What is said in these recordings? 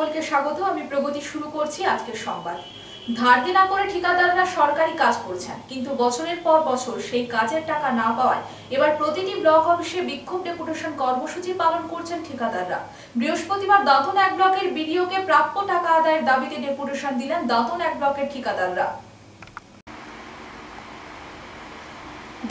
সকলকে স্বাগত। আমি প্রগতি শুরু করছি আজকের সংবাদ। ধার দেনা করে ঠিকাদাররা সরকারি কাজ করছেন, কিন্তু বছরের পর বছর সেই কাজের টাকা না পাওয়ায় এবার প্রতিটি ব্লক অফিসে বিক্ষোভ ডেপুটেশন কর্মসূচি পালন করছেন ঠিকাদাররা। বৃহস্পতিবার দাঁতন 1 ব্লকের বিডিওকে প্রাপ্য টাকা আদায়ের দাবিতে ডেপুটেশন দিলেন দাঁতন 1 ব্লকের ঠিকাদাররা।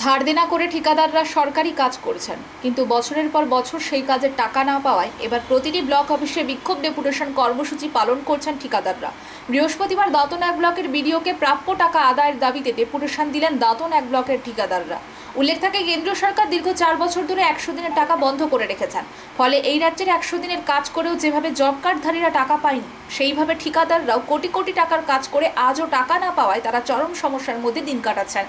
ধার দেনা করে ঠিকাদাররা সরকারি কাজ করছেন, কিন্তু বছরের পর বছর সেই কাজের টাকা না পাওয়ায় এবার প্রতিটি ব্লক অফিসে বিক্ষোভ ডেপুটেশন কর্মসূচি পালন করছেন ঠিকাদাররা। বৃহস্পতিবার দাঁতন 1 ব্লকের বিডিওকে প্রাপ্য টাকা আদায়ের দাবিতে ডেপুটেশন দিলেন দাঁতন 1 ব্লকের ঠিকাদাররা। উল্লেখ থাকে, কেন্দ্রীয় সরকার দীর্ঘ 4 বছর ধরে 100 দিনের টাকা বন্ধ করে রেখেছেন। ফলে এই রাজ্যের 100 দিনের কাজ করেও যেভাবে জব কার্ডধারীরা টাকা পায়নি, সেইভাবে ঠিকাদাররাও কোটি কোটি টাকার কাজ করে আজও টাকা না পাওয়ায় তারা চরম সমস্যার মধ্যে দিন কাটাচ্ছেন।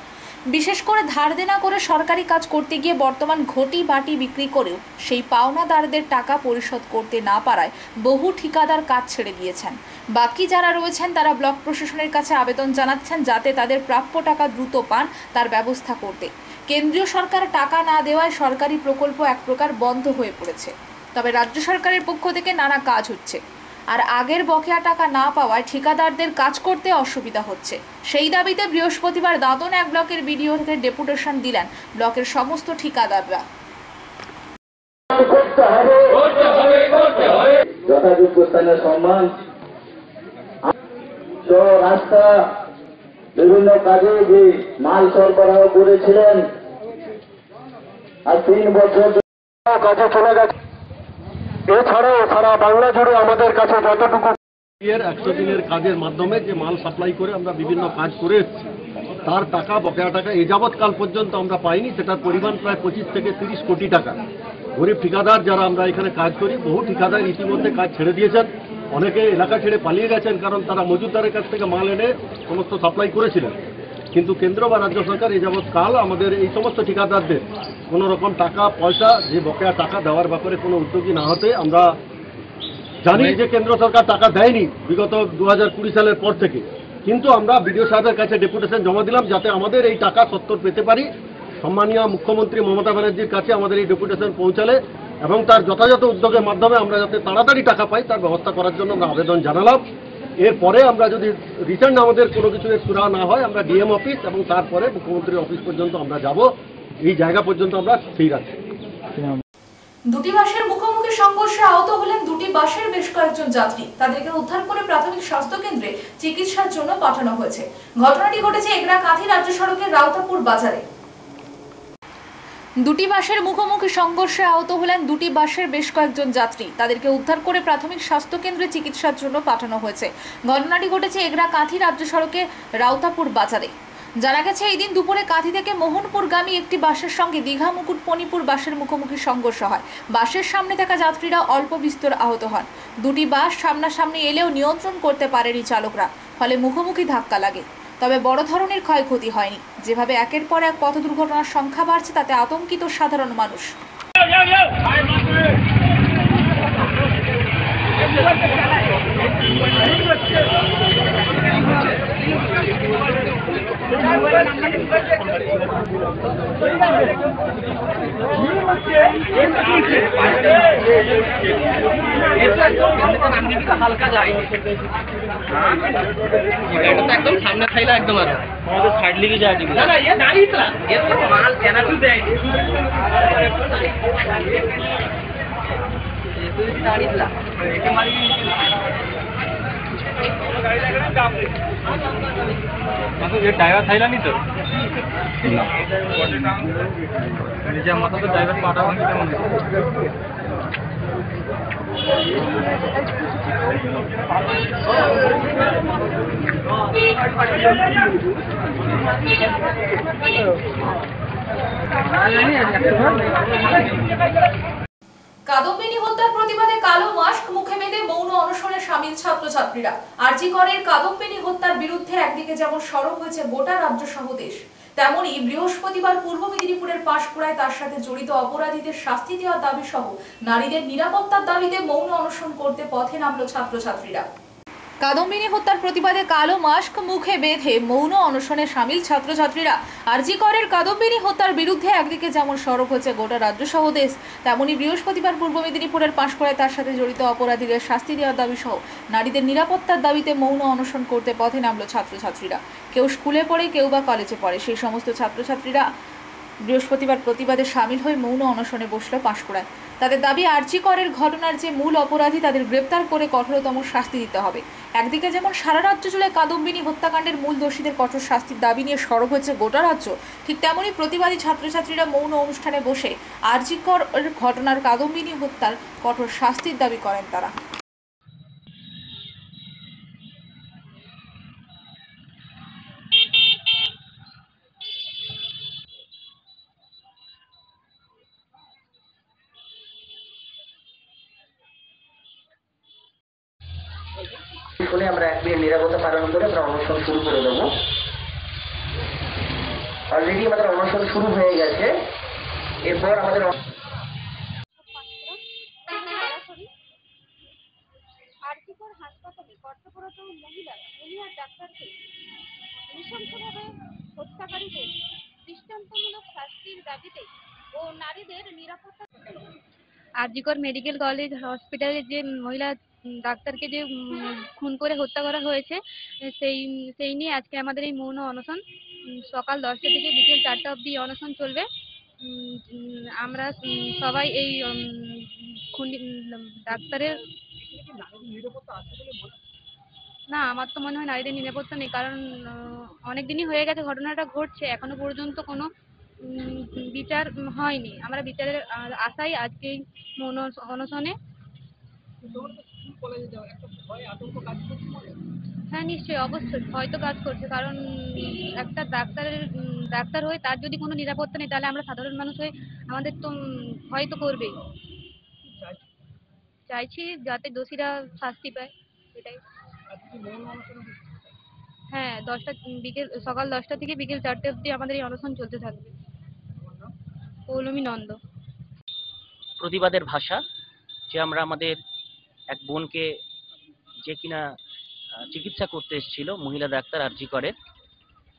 বিশেষ করে ধার দেনা করে সরকারি কাজ করতে গিয়ে বর্তমান ঘটি বাটি বিক্রি করেও সেই পাওনাদারদের টাকা পরিশোধ করতে না পারায় বহু ঠিকাদার কাজ ছেড়ে দিয়েছেন। বাকি যারা রয়েছেন তারা ব্লক প্রশাসনের কাছে আবেদন জানাচ্ছেন যাতে তাদের প্রাপ্য টাকা দ্রুত পান তার ব্যবস্থা করতে। কেন্দ্রীয় সরকার টাকা না দেওয়ায় সরকারি প্রকল্প এক প্রকার বন্ধ হয়ে পড়েছে, তবে রাজ্য সরকারের পক্ষ থেকে নানা কাজ হচ্ছে। আর আগের বকেয়া টাকা না পাওয়ায় ঠিকাদারদের কাজ করতে অসুবিধা হচ্ছে। সেই দাবিতে বৃহস্পতিবার দাঁতন 1 ব্লকের বিডিওকে ডেপুটেশন দিলেন ব্লকের সমস্ত ঠিকাদাররা। যথাযোগ্য স্থানীয় সম্মান, রাস্তা, বিভিন্ন কাজে যে মাল সরবরাহ করেছিলেন আর 3 বছর কাজে চলে গেছে। এছাড়াও সারা বাংলা জুড়ে আমাদের কাছে যতটুকু 100 দিনের কাজের মাধ্যমে যে মাল সাপ্লাই করে আমরা বিভিন্ন কাজ করে এসেছি, তার টাকা, বকেয়া টাকা এ যাবৎকাল পর্যন্ত আমরা পাইনি। সেটার পরিমাণ প্রায় 25 থেকে 30 কোটি টাকা। গরিব ঠিকাদার যারা আমরা এখানে কাজ করি, বহু ঠিকাদার ইতিমধ্যে কাজ ছেড়ে দিয়েছেন, অনেকে এলাকা ছেড়ে পালিয়ে গেছেন, কারণ তারা মজুতদারের কাছ থেকে মাল এনে সমস্ত সাপ্লাই করেছিলেন। কিন্তু কেন্দ্র বা রাজ্য সরকার এ যাবৎকাল আমাদের এই সমস্ত ঠিকাদারদের কোনো রকম টাকা পয়সা, যে বকেয়া টাকা দেওয়ার ব্যাপারে কোনো উদ্যোগী না হতে, আমরা জানি যে কেন্দ্র সরকার টাকা দেয়নি বিগত 2020 সালের পর থেকে, কিন্তু আমরা বিডিও সাহেবের কাছে ডেপুটেশন জমা দিলাম যাতে আমাদের এই টাকা সত্তর পেতে পারি। সম্মানীয় মুখ্যমন্ত্রী মমতা ব্যানার্জির কাছে আমাদের এই ডেপুটেশন পৌঁছালে এবং তার যথাযথ উদ্যোগের মাধ্যমে আমরা যাতে তাড়াতাড়ি টাকা পাই তার ব্যবস্থা করার জন্য আমরা আবেদন জানালাম। এরপরে আমরা যদি রিটার্ন আমাদের কোনো কিছু সুরা না হয়, আমরা ডিএম অফিস এবং তারপরে মুখ্যমন্ত্রীর অফিস পর্যন্ত আমরা যাব। এই জায়গা পর্যন্ত আমরা সেই রাখছি। দুটি বাসের মুখোমুখি সংঘর্ষে আহত হলেন দুটি বাসের বেশ কয়েকজন যাত্রী। তাদেরকে উদ্ধার করে প্রাথমিক স্বাস্থ্য কেন্দ্রে চিকিৎসার জন্য পাঠানো হয়েছে। ঘটনাটি ঘটেছে এগরা-কাঁথি রাজ্য সড়কের রাউতাপুর বাজারে। দুটি বাসের মুখোমুখি সংঘর্ষে আহত হলেন দুটি বাসের বেশ কয়েকজন যাত্রী। তাদেরকে উদ্ধার করে প্রাথমিক স্বাস্থ্য কেন্দ্রে চিকিৎসার জন্য পাঠানো হয়েছে। ঘটনাটি ঘটেছে এগরা-কাঁথি রাজ্য সড়কের রাউতাপুর বাজারে। জানা গেছে, এই দিন দুপুরে কাঁথি থেকে মোহনপুরগামী একটি বাসের সঙ্গে দীঘা মুকুটমণিপুর বাসের মুখোমুখি সংঘর্ষ হয়। বাসের সামনে থাকা যাত্রীরা অল্প বিস্তর আহত হন। দুটি বাস সামনাসামনি এলেও নিয়ন্ত্রণ করতে পারেনি চালকরা, ফলে মুখোমুখি ধাক্কা লাগে। তবে বড় ধরনের ক্ষয়ক্ষতি হয়নি। যেভাবে একের পর এক পথ দুর্ঘটনার সংখ্যা বাড়ছে তাতে আতঙ্কিত সাধারণ মানুষ। হালকা যায় একদম সামনে খাইলা একদম আর সাইড লিগে যায় না না ये नहीं था ये तो माल केना तू दे ये तो गाड़ी ला ये मारी गाड़ी लगा ना काम रे मतलब ये ड्राइवर थाइला नहीं तो ना निजे मत तो ड्राइवर पाटा भांगी केमन কাদম্বিনী হত্যার প্রতিবাদে কালো মাস্ক মুখে বেঁধে মৌন অনশনে সামিল ছাত্রছাত্রীরা। আরজি করের কাদম্বিনী হত্যার বিরুদ্ধে একদিকে যেমন সরব হয়েছে গোটা রাজ্য সহ দেশ, তেমনি বৃহস্পতিবার পূর্ব মেদিনীপুরের পাঁশকুড়ায় তার সাথে জড়িত অপরাধীদের শাস্তি দেওয়ার দাবি সহ নারীদের নিরাপত্তার দাবিতে মৌন অনশন করতে পথে নামল ছাত্রছাত্রীরা। কাদম্বিনী হত্যার প্রতিবাদে কালো মাস্ক মুখে বেঁধে মৌন অনশনে সামিল ছাত্রছাত্রীরা। আরজি করের কাদম্বিনী হত্যার বিরুদ্ধে একদিকে যেমন সরব হচ্ছে গোটা রাজ্য সহ দেশ, তেমনি বৃহস্পতিবার পূর্ব মেদিনীপুরের পাঁশকুড়ায় তার সাথে জড়িত অপরাধীদের শাস্তি দেওয়ার দাবি সহ নারীদের নিরাপত্তার দাবিতে মৌন অনশন করতে পথে নামল ছাত্রছাত্রীরা। কেউ স্কুলে পড়ে, কেউ বা কলেজে পড়ে। সেই সমস্ত ছাত্রছাত্রীরা বৃহস্পতিবার প্রতিবাদে সামিল হয়ে মৌন অনশনে বসল পাঁশকুড়ায়। তাদের দাবি, আরজি করের ঘটনার যে মূল অপরাধী তাদের গ্রেপ্তার করে কঠোরতম শাস্তি দিতে হবে। একদিকে যেমন সারা রাজ্য জুড়ে কাদম্বিনী হত্যাকাণ্ডের মূল দোষীদের কঠোর শাস্তির দাবি নিয়ে সরব হয়েছে গোটা রাজ্য, ঠিক তেমনি প্রতিবাদী ছাত্রছাত্রীরা মৌন অনুষ্ঠানে বসে আরজি করের ঘটনার কাদম্বিনী হত্যার কঠোর শাস্তির দাবি করেন তারা। শুনে আমরা 1 মিনিট নিরাপত্তা পালন করে আমরা অনশন শুরু করে দেবো। অলরেডি আমাদের অনশন শুরু হয়ে গেছে। এরপর আমাদের আরজিকর হাসপাতালে কর্তব্যরত মহিলা জুনিয়র ডাক্তারকে নৃশংসভাবে হত্যাকারীদের দৃষ্টান্তমূলক শাস্তির দাবিতে ও নারীদের নিরাপত্তা। আরজিকর মেডিকেল কলেজ হসপিটালে যে মহিলা ডাক্তারকে যে খুন করে হত্যা করা হয়েছে সেই নিয়ে আজকে আমাদের এই মৌন অনশন সকাল 10টা থেকে বিকেল 4টা অবধি অনশন চলবে। আমরা সবাই এই ডাক্তারের না, আমার তো মনে হয় নারীদের নিরাপত্তা নেই, কারণ অনেক দিনই হয়ে গেছে ঘটনাটা ঘটছে, এখনো পর্যন্ত কোনো বিচার হয়নি। আমরা বিচারের আশায় আজকে মৌন অনশনে। হ্যাঁ, নিশ্চয়ই, অবশ্যই ভয় তো কাজ করছে, কারণ একটা ডাক্তার হয়ে তার যদি কোনো নিরাপত্তা নেই, তাহলে আমরা সাধারণ মানুষ হয়ে আমাদের তো ভয় তো করবেই। চাইছি যাতে দোষীরা শাস্তি পায়, এটাই। হ্যাঁ, সকাল 10টা থেকে বিকেল 4টে অবধি আমাদের এই অনশন চলতে থাকবে। পৌলমী নন্দ। প্রতিবাদের ভাষা যে আমরা আমাদের এক বোনকে, যে কিনা চিকিৎসা করতে এসেছিল, মহিলা ডাক্তার আরজি করের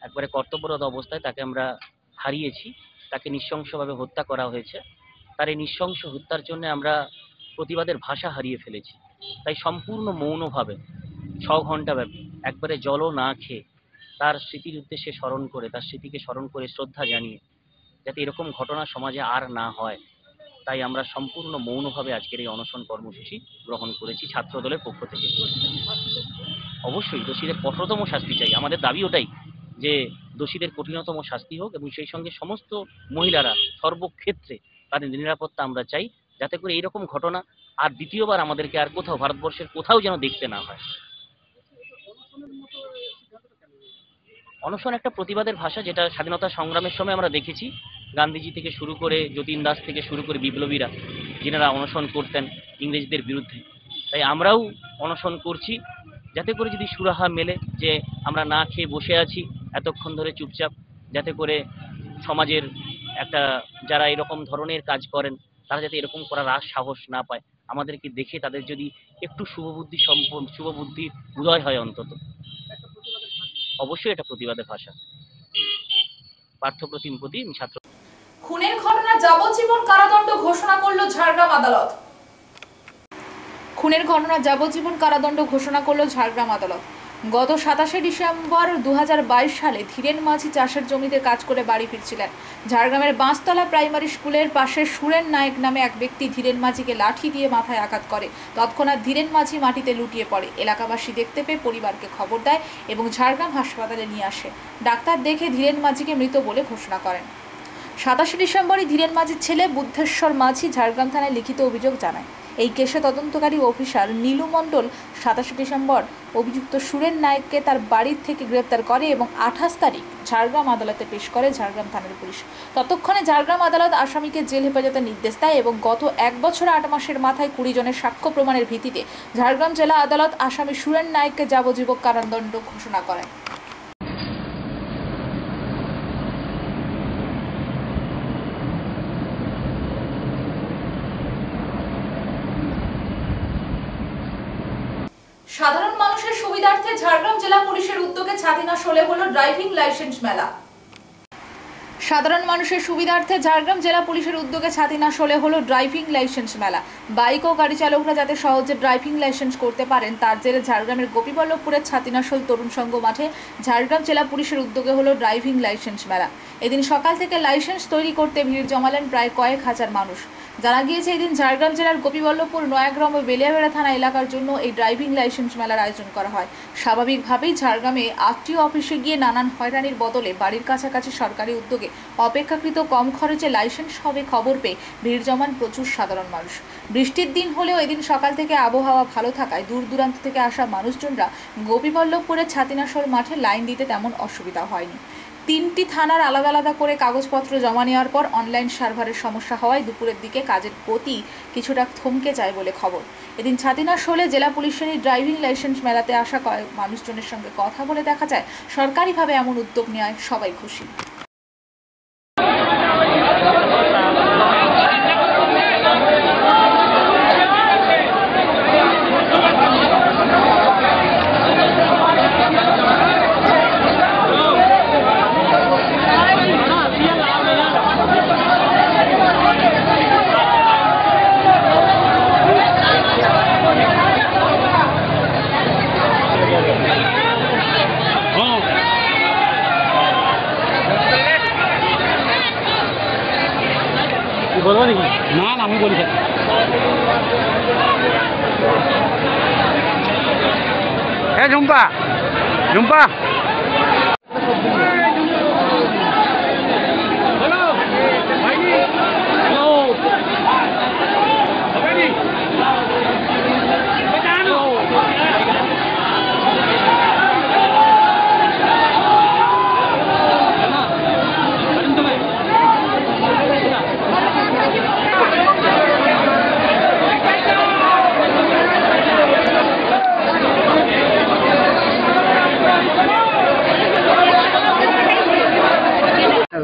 একবারে কর্তব্যরত অবস্থায় তাকে আমরা হারিয়েছি, তাকে নৃশংসভাবে হত্যা করা হয়েছে। তার এই নৃশংস হত্যার জন্য আমরা প্রতিবাদের ভাষা হারিয়ে ফেলেছি। তাই সম্পূর্ণ মৌনভাবে 6 ঘন্টা ব্যাপী একবারে জলও না খেয়ে তার স্মৃতির উদ্দেশ্যে স্মরণ করে, তার স্মৃতিকে স্মরণ করে শ্রদ্ধা জানিয়ে যাতে এরকম ঘটনা সমাজে আর না হয়, তাই আমরা সম্পূর্ণ মৌনভাবে আজকের এই অনশন কর্মসূচি গ্রহণ করেছি ছাত্রদলের পক্ষ থেকে। অবশ্যই দোষীদের কঠোরতম শাস্তি চাই। আমাদের দাবি ওটাই যে দোষীদের কঠিনতম শাস্তি হোক, এবং সেই সঙ্গে সমস্ত মহিলারা সর্বক্ষেত্রে তাদের নিরাপত্তা আমরা চাই, যাতে করে এইরকম ঘটনা আর দ্বিতীয়বার আমাদেরকে আর কোথাও, ভারতবর্ষের কোথাও যেন দেখতে না হয়। অনশন একটা প্রতিবাদের ভাষা, যেটা স্বাধীনতা সংগ্রামের সময় আমরা দেখেছি। গান্ধীজি থেকে শুরু করে যতীন দাস থেকে শুরু করে বিপ্লবীরা যিনারা অনশন করতেন ইংরেজদের বিরুদ্ধে, তাই আমরাও অনশন করছি, যাতে করে যদি সুরাহা মেলে যে আমরা না খেয়ে বসে আছি এতক্ষণ ধরে চুপচাপ, যাতে করে সমাজের একটা যারা এরকম ধরনের কাজ করেন তারা যাতে এরকম করার আর সাহস না পায়, আমাদেরকে দেখে তাদের যদি একটু শুভবুদ্ধির উদয় হয় অন্তত। অবশ্যই এটা প্রতিবাদের ভাষা। পার্থপ্রতিম প্রতিম ছাত্র। খুনের ঘটনা যাবজ্জীবন কারাদণ্ড ঘোষণা করল ঝাড়গ্রাম আদালত। খুনের ঘটনা যাবজ্জীবন কারাদণ্ড ঘোষণা করল ঝাড়গ্রাম আদালত। গত 27শে ডিসেম্বর 2022 সালে ধীরেন মাঝি চাষের জমিতে কাজ করে বাড়ি ফিরছিলেন। ঝাড়গ্রামের বাঁশতলা প্রাইমারি স্কুলের পাশে সুরেন নায়েক নামে এক ব্যক্তি ধীরেন মাঝিকে লাঠি দিয়ে মাথায় আঘাত করে। তৎক্ষণাৎ ধীরেন মাঝি মাটিতে লুটিয়ে পড়ে। এলাকাবাসী দেখতে পেয়ে পরিবারকে খবর দেয় এবং ঝাড়গ্রাম হাসপাতালে নিয়ে আসে। ডাক্তার দেখে ধীরেন মাঝিকে মৃত বলে ঘোষণা করেন। 27শে ডিসেম্বরই ধীরেন মাঝির ছেলে বুদ্ধেশ্বর মাঝি ঝাড়গ্রাম থানায় লিখিত অভিযোগ জানায়। এই কেসে তদন্তকারী অফিসার নীলু মণ্ডল 27শে ডিসেম্বর অভিযুক্ত সুরেন নায়েককে তার বাড়ির থেকে গ্রেপ্তার করে এবং 28 তারিখ ঝাড়গ্রাম আদালতে পেশ করে ঝাড়গ্রাম থানার পুলিশ। ততক্ষণে ঝাড়গ্রাম আদালত আসামিকে জেল হেফাজতের নির্দেশ দেয় এবং গত 1 বছর 8 মাসের মাথায় 20 জনের সাক্ষ্য প্রমাণের ভিত্তিতে ঝাড়গ্রাম জেলা আদালত আসামি সুরেন নায়েককে যাবজ্জীবন কারাদণ্ড ঘোষণা করেন। সাধারণ মানুষের সুবিধার্থে ঝাড়গ্রাম জেলা পুলিশের উদ্যোগে ছাতিনা শোলে হলো ড্রাইভিং লাইসেন্স মেলা। সাধারণ মানুষের সুবিধার্থে ঝাড়গ্রাম জেলা পুলিশের উদ্যোগে ছাতিনা শোলে হলো ড্রাইভিং লাইসেন্স মেলা। বাইক ও গাড়ি চালকরা যাতে সহজে ড্রাইভিং লাইসেন্স করতে পারেন তার জেরে ঝাড়গ্রামের গোপীবল্লভপুরের ছাতিনাশোল তরুণ সংঘ মাঠে ঝাড়গ্রাম জেলা পুলিশের উদ্যোগে হলো ড্রাইভিং লাইসেন্স মেলা। এদিন সকাল থেকে লাইসেন্স তৈরি করতে ভিড় জমালেন প্রায় কয়েক হাজার মানুষ। জানা গিয়েছে এদিন ঝাড়গ্রাম জেলার গোপীবল্লভপুর, নয়াগ্রাম ও বেলিয়াবেড়া থানা এলাকার জন্য এই ড্রাইভিং লাইসেন্স মেলার আয়োজন করা হয়। স্বাভাবিকভাবেই ঝাড়গ্রামে আরটিও অফিসে গিয়ে নানান হয়রানির বদলে বাড়ির কাছাকাছি সরকারি উদ্যোগে অপেক্ষাকৃত কম খরচে লাইসেন্স হবে খবর পেয়ে ভিড় জমান প্রচুর সাধারণ মানুষ। বৃষ্টির দিন হলেও এদিন সকাল থেকে আবহাওয়া ভালো থাকায় দূর দূরান্ত থেকে আসা মানুষজনরা গোপীবল্লভপুরের ছাতিনাশোল মাঠে লাইন দিতে তেমন অসুবিধা হয়নি। 3টি থানার আলাদা আলাদা করে কাগজপত্র জমা নেওয়ার পর অনলাইন সার্ভারের সমস্যা হওয়ায় দুপুরের দিকে কাজের গতি কিছুটা থমকে যায় বলে খবর। এদিন ছাতিনাশোলে জেলা পুলিশের এই ড্রাইভিং লাইসেন্স মেলাতে আসা কয়েক মানুষজনের সঙ্গে কথা বলে দেখা যায় সরকারিভাবে এমন উদ্যোগ নেওয়ায় সবাই খুশি। বলবো নাকি? না না, আমি বলি হ্যাঁ। Jhumpa Jhumpa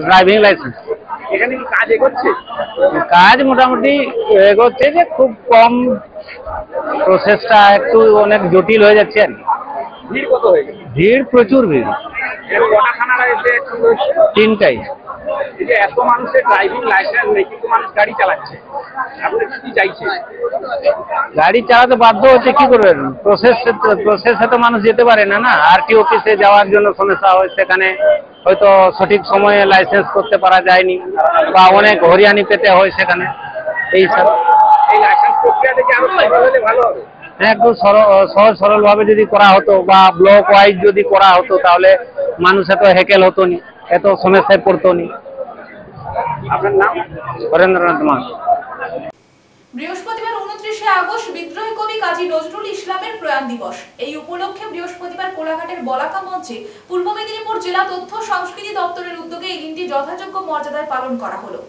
driving licence. এখানে কি কাজ এগোচ্ছে? কাজ মোটামুটি এগোচ্ছে, যে খুব কম, প্রসেসটা একটু অনেক জটিল হয়ে যাচ্ছে আর কি। ভিড় কত হয়ে গেছে? ভিড় প্রচুর ভিড়। কটা থানারা এসে 3টাই। এই যে এত মানুষের ড্রাইভিং লাইসেন্স নেই কিন্তু মানুষ গাড়ি চালাচ্ছে, আপনি কি চাইছে? গাড়ি চালাতে বাধ্য হচ্ছে, কি করবেন? প্রসেসে তো মানুষ যেতে পারে না। আরটি অফিসে যাওয়ার জন্য সমস্যা হয়, সেখানে হয়তো সঠিক সময়ে লাইসেন্স করতে পারা যায়নি বা অনেক হরিয়ানি পেতে হয় সেখানে। এই লাইসেন্স প্রক্রিয়াটা কি আরো সহজ হলে ভালো হবে? হ্যাঁ, একটু সহজ সরল ভাবে যদি করা হতো বা ব্লক ওয়াইজ যদি করা হতো তাহলে মানুষ এত হেকেল হতো নি, এত সমস্যায় পড়তো নি। আপনার নাম? হরেন্দ্রনাথ মাস। বৃহস্পতিবার 29শে আগস্ট বিদ্রোহী কবি কাজী নজরুল ইসলামের প্রয়াণ দিবস। এই উপলক্ষে বৃহস্পতিবার কোলাঘাটের বলাকা মঞ্চে পূর্ব মেদিনীপুর জেলা তথ্য সংস্কৃতি দপ্তরের উদ্যোগে এই দিনটি যথাযোগ্য মর্যাদায় পালন করা হলো।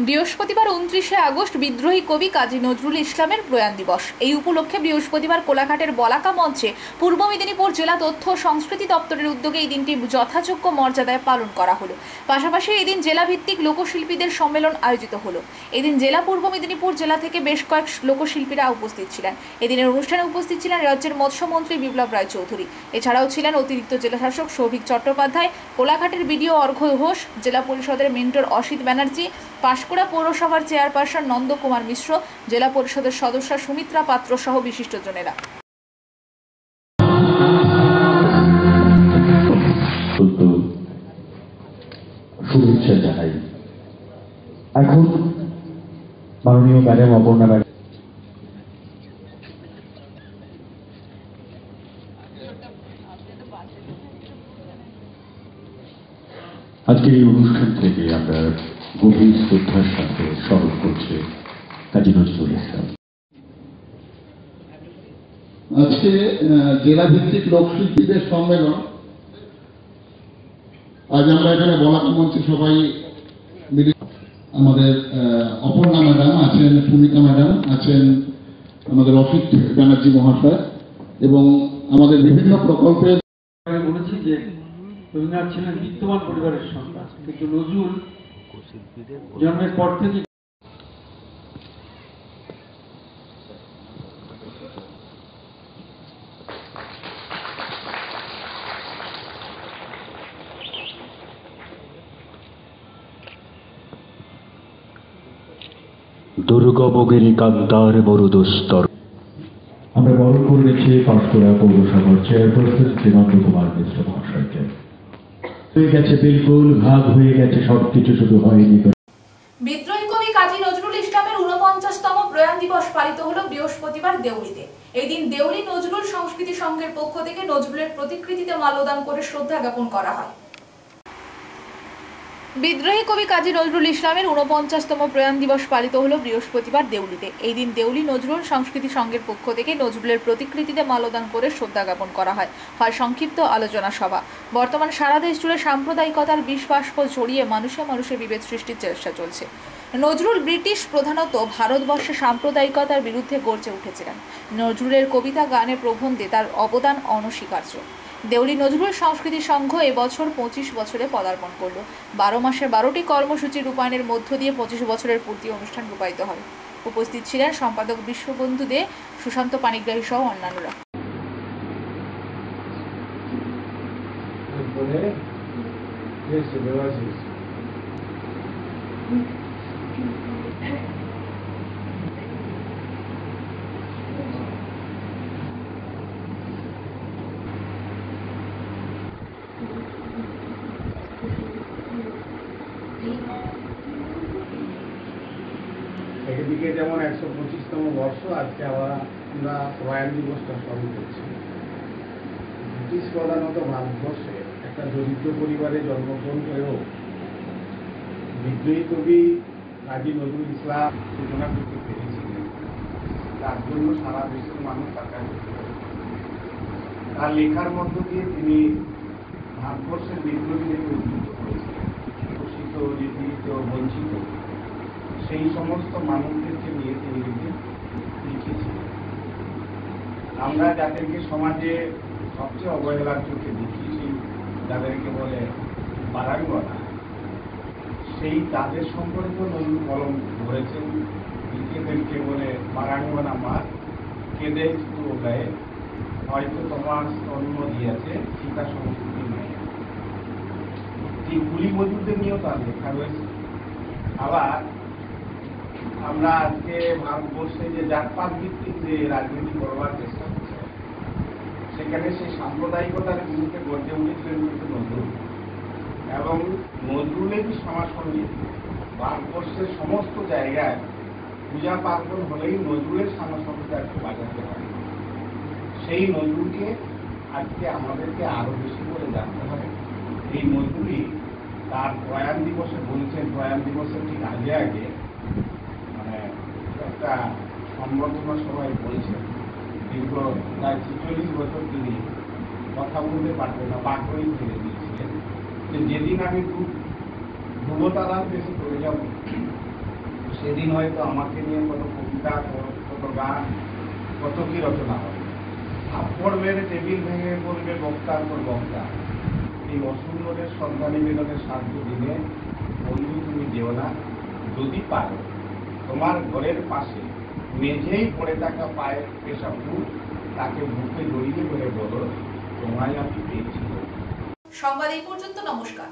বৃহস্পতিবার 29শে আগস্ট বিদ্রোহী কবি কাজী নজরুল ইসলামের প্রয়াণ দিবস। এই উপলক্ষে বৃহস্পতিবার কোলাঘাটের বলাকা মঞ্চে পূর্ব মেদিনীপুর জেলা তথ্য সংস্কৃতি দপ্তরের উদ্যোগে এই দিনটি যথাযোগ্য মর্যাদায় পালন করা হলো। পাশাপাশি এই দিন জেলাভিত্তিক লোকশিল্পীদের সম্মেলন আয়োজিত হলো। এদিন জেলা পূর্ব মেদিনীপুর জেলা থেকে বেশ কয়েক লোকশিল্পীরা উপস্থিত ছিলেন। এদিনের অনুষ্ঠানে উপস্থিত ছিলেন রাজ্যের মৎস্যমন্ত্রী বিপ্লব রায় চৌধুরী। এছাড়াও ছিলেন অতিরিক্ত জেলাশাসক সৌভিক চট্টোপাধ্যায়, কোলাঘাটের বিডিও অর্ঘ্য ঘোষ, জেলা পরিষদের মেন্টর অসিত ব্যানার্জি, পাঁশকুড়া পৌরসভার চেয়ারপারসন নন্দকুমার মিশ্র, জেলা পরিষদের সদস্য সুমিত্রা পাত্র সহ বিশিষ্টজনেরা। শুভেচ্ছা জানাই। এখন মাননীয় ম্যাডাম অপর্ণা ম্যাডাম আজকের এই অনুষ্ঠান থেকে আমরা গভীর শ্রদ্ধার সাথে স্মরণ করছে কাজী নজরুল ইসলাম। আজকে জেলা ভিত্তিক লোকশিল্পীদের সম্মেলন। আজ আমরা এখানে বলাকা মঞ্চে সবাই মিলে, আমাদের অপর্ণা ম্যাডাম আছেন, সুমিতা ম্যাডাম আছেন, আমাদের অসিত ব্যানার্জি মহাশয় এবং আমাদের বিভিন্ন প্রকল্পের। আমি বলেছি যে রবীন্দ্রনাথ ছিলেন বিত্তবান পরিবারের সন্তান, কিন্তু নজরুল জন্মের পর থেকে দুর্গমগিরি কান্তার মরুদস্তর। আমরা বরণ করে নিচ্ছি পাঁশকুড়া পৌরসভার চেয়ারপারসন শ্রীমন্ত কুমার মিশ্র মহাশয়কে। হয়ে গেছে বিলকুল, ভাগ হয়ে গেছে সবকিছু, শুধু হয়নি। বিদ্রোহী কবি কাজী নজরুল ইসলামের 49তম প্রয়াণ দিবস পালিত হলো বৃহস্পতিবার দেউলিতে। এই দিন দেউলি নজরুল সংস্কৃতি সংঘের পক্ষ থেকে নজরুলের প্রতিকৃতিতে মাল্যদান করে শ্রদ্ধা জ্ঞাপন করা হয়। বিদ্রোহী কবি কাজী নজরুল ইসলামের 49তম প্রয়াণ দিবস পালিত হলো বৃহস্পতিবার দেউলিতে। এই দিন দেউলি নজরুল সংস্কৃতি সংঘের পক্ষ থেকে নজরুলের প্রতিকৃতিতে মাল্যদান করে শ্রদ্ধা জ্ঞাপন করা হয়। সংক্ষিপ্ত আলোচনা সভা। বর্তমান সারা দেশ জুড়ে সাম্প্রদায়িকতার বিষবাষ্প ছড়িয়ে মানুষে মানুষে বিভেদ সৃষ্টির চেষ্টা চলছে। নজরুল ব্রিটিশ প্রধানত ভারতবর্ষে সাম্প্রদায়িকতার বিরুদ্ধে গর্জে উঠেছিলেন। নজরুলের কবিতা, গানে, প্রবন্ধে তার অবদান অনস্বীকার্য। দেউলি নজরুল সংস্কৃতি সংঘ এবছর 25 বছরে পদার্পণ করল। 12 মাসে 12টি কর্মসূচি রূপায়ণের মধ্য দিয়ে 25 বছরের পূর্তি অনুষ্ঠান রূপায়িত হয়। উপস্থিত ছিলেন সম্পাদক বিশ্ববন্ধু দে, সুশান্ত পানিগ্রাহী সহ অন্যান্যরা। একদিকে যেমন 125তম বর্ষ, আজকে আবার আমরা প্রয়াণ দিবসটা স্মরণ করছি। ব্রিটিশ প্রধানত ভারতবর্ষে একটা দরিদ্র পরিবারে জন্মগ্রহণ করেও বিদ্রোহী কবি কাজী নজরুল ইসলাম সূচনা করতে পেরেছিলেন। তার জন্য সারা দেশের মানুষ তাকে তার লেখার মধ্য দিয়ে তিনি ভারতবর্ষের বিদ্রোহীদেরকে উদ্বুদ্ধ করেছিলেন। শোষিত, নিপীড়িত, বঞ্চিত সেই সমস্ত মানুষদেরকে নিয়ে তিনি লিখেছিলেন। আমরা যাদেরকে সমাজে সবচেয়ে অবহেলার চোখে দেখি, যাদেরকে বলে বারাঙ্গনা, সেই তাদের সম্পর্কে নজরুল কলম ধরেছেন। নিজেদেরকে বলে বারাঙ্গনা মা কেঁদে একটু গায়ে, হয়তো তোমার স্তন্য দিয়েছে সীতা সংস্কৃতি নাই। এই কুলি মজুরদের নিয়েও তার লেখা রয়েছে। আবার আমরা আজকে ভারতবর্ষে যে জাতপাত ভিত্তিক যে রাজনীতি করবার চেষ্টা করছে, সেখানে সেই সাম্প্রদায়িকতার বিরুদ্ধে গর্জে উঠেছিলেন কিন্তু নজরুল। এবং নজরুলেরই সমাজসঙ্গীত ভারতবর্ষের সমস্ত জায়গায় পূজা পার্বণ হলেই নজরুলের সমাজসঙ্গীতাকে বাজাতে হয়। সেই নজরুলকে আজকে আমাদেরকে আরো বেশি করে জানতে হবে। এই নজরুলই তার প্রয়াণ দিবসে বলেছেন, প্রয়াণ দিবসের ঠিক আগে আগে একটা সংবর্ধনা সভায় বলছেন, দীর্ঘ প্রায় 46 বছর তিনি কথা বলতে পারতেন না, বাকই ছেড়ে দিয়েছিলেন। যেদিন আমি ধ্রুবতারার দেশে চলে যাব, সেদিন হয়তো আমাকে নিয়ে কত কবিতা, কত গান, কত কি রচনা হবে। থাপ্পড় মেরে টেবিল ভেঙে বলবে বক্তার পর বক্তা, এই অসুন্দরের সন্তানী বেদনের সাধ্য দিনে বন্ধু তুমি যেও না, যদি পারো তোমার ঘরের পাশে মেঝেই পড়ে থাকা পায়ের পেশা ফুল, তাকে বুকে জড়িয়ে ধরে বলো তোমায় আমি পেয়েছি। সংবাদ এই পর্যন্ত। নমস্কার।